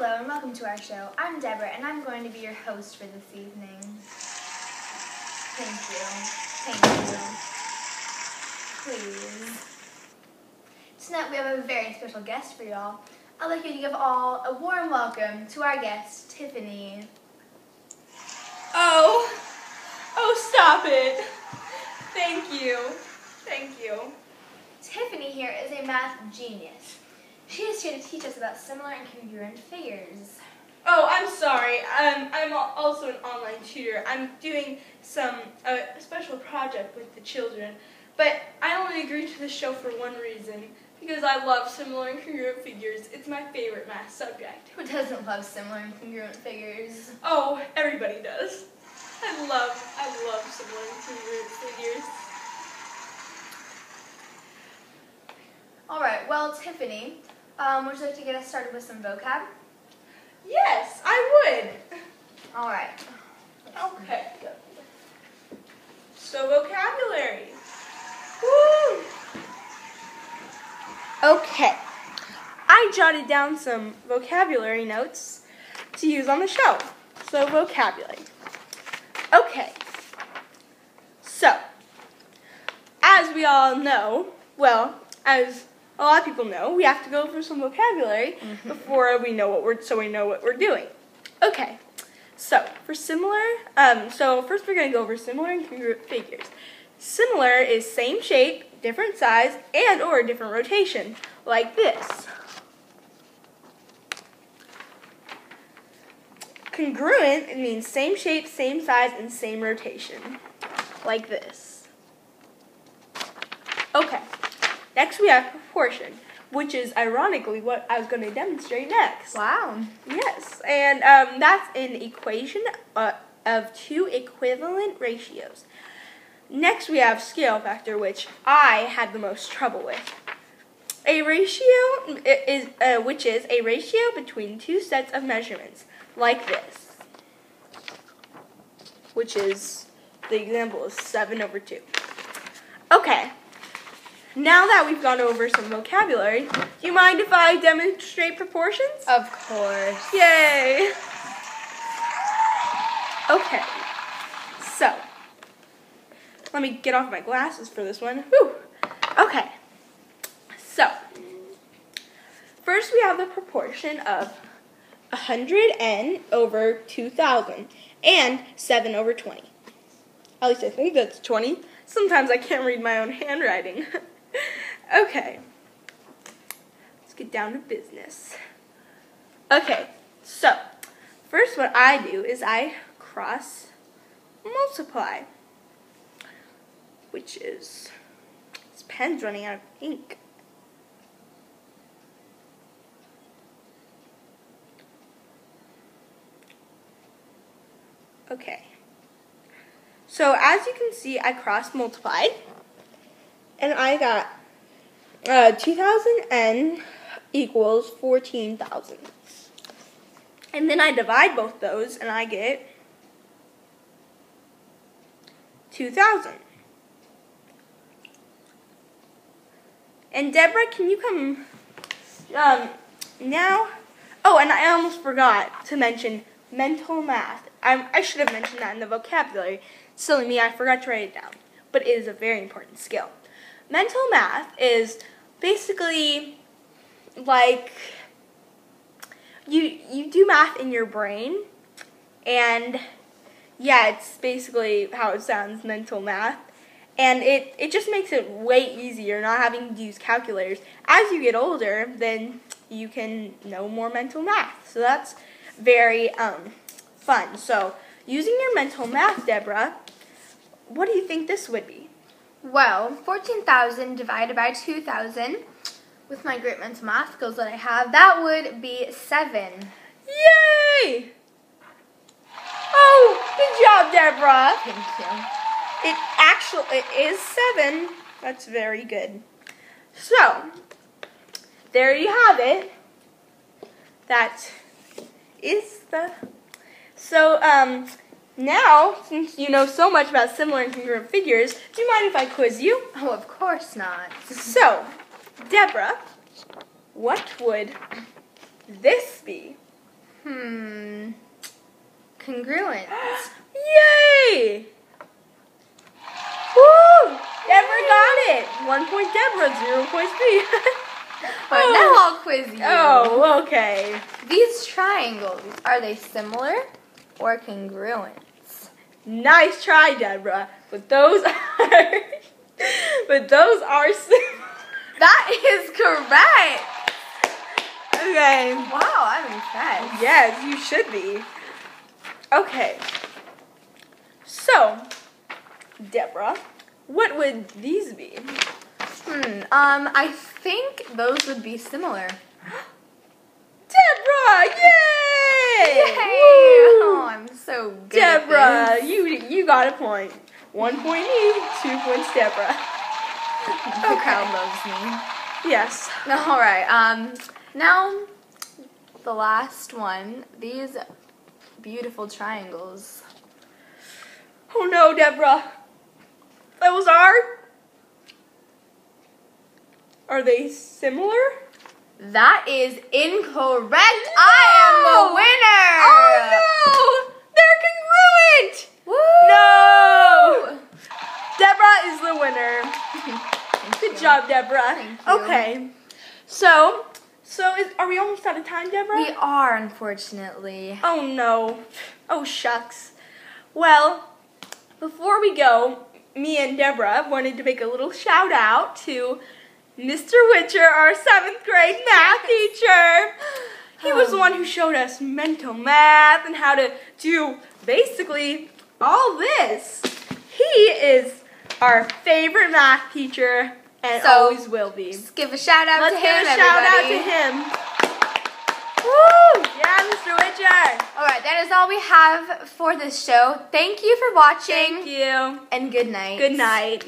Hello and welcome to our show. I'm Deborah and I'm going to be your host for this evening. Thank you. Please. Tonight we have a very special guest for y'all. I'd like you to give all a warm welcome to our guest, Tiffany. Oh, stop it. Thank you. Tiffany here is a math genius. She is here to teach us about similar and congruent figures. Oh, I'm sorry. I'm also an online tutor. I'm doing a special project with the children, but I only agreed to the show for one reason, because I love similar and congruent figures. It's my favorite math subject. Who doesn't love similar and congruent figures? Oh, everybody does. I love similar and congruent figures. Alright, well, Tiffany, would you like to get us started with some vocab? Yes, I would. Alright. Okay. So vocabulary. Woo! Okay. I jotted down some vocabulary notes to use on the show. So vocabulary. Okay. So, as we all know, well, as a lot of people know, we have to go over some vocabulary before we know what we're doing. Okay. So, for similar, first we're going to go over similar and congruent figures. Similar is same shape, different size, and or different rotation, like this. Congruent, it means same shape, same size, and same rotation, like this. Okay. Next we have proportion, which is ironically what I was going to demonstrate next. Wow. Yes, and that's an equation of two equivalent ratios. Next we have scale factor, which I had the most trouble with. A ratio is which is a ratio between two sets of measurements, like this, which is, the example is 7/2. Okay. Now that we've gone over some vocabulary, do you mind if I demonstrate proportions? Of course. Yay! Okay, so, let me get off my glasses for this one. Whew. Okay, so, first we have the proportion of 100n over 2,000 and 7/20. At least I think that's 20. Sometimes I can't read my own handwriting. Okay, let's get down to business. Okay, so first what I do is I cross multiply, which is, this pen's running out of ink. Okay, so as you can see, I cross multiplied, and I got 2,000n equals 14,000. And then I divide both those, and I get 2,000. And Deborah, can you come now? Oh, and I almost forgot to mention mental math. I should have mentioned that in the vocabulary. Silly me, I forgot to write it down. But it is a very important skill. Mental math is basically like you do math in your brain, and yeah, it's basically how it sounds, mental math. And it just makes it way easier not having to use calculators. As you get older, then you can know more mental math. So that's very fun. So using your mental math, Deborah, what do you think this would be? Well, 14,000 divided by 2,000, with my great mental math skills that I have, that would be 7. Yay! Oh, good job, Deborah. Thank you. It is 7. That's very good. So, there you have it. That is the... So, now, since you know so much about similar and congruent figures, do you mind if I quiz you? Oh, of course not. So, Deborah, what would this be? Congruent. Yay! Woo! Deborah got it. 1 point Deborah, 0 points me. Alright, now I'll quiz you. Oh, okay. These triangles, are they similar or congruent? Nice try, Deborah. But those are similar. That is correct. Okay. Wow, I'm impressed. Yes, you should be. Okay. So, Deborah, what would these be? I think those would be similar. Deborah, yay! Yay! Woo! Oh, I'm so good Deborah, at this. you got a point. 1 point me, 2 points Deborah. The crowd loves me. Yes. All right. Now the last one. These beautiful triangles. Oh no, Deborah. Those are they similar? That is incorrect. I am the winner. Oh no! They're congruent! Woo! No! Deborah is the winner. Good job, Deborah. Thank you. Okay. So are we almost out of time, Deborah? We are, unfortunately. Oh no. Oh shucks. Well, before we go, me and Deborah wanted to make a little shout out to Mr. Whitcher, our 7th grade math teacher. He was the one who showed us mental math and how to do basically all this. He is our favorite math teacher and always will be. Just give a shout out to him, Let's give a everybody. shout out to him. Woo! Yeah, Mr. Whitcher. All right, that is all we have for this show. Thank you for watching. Thank you. And good night. Good night.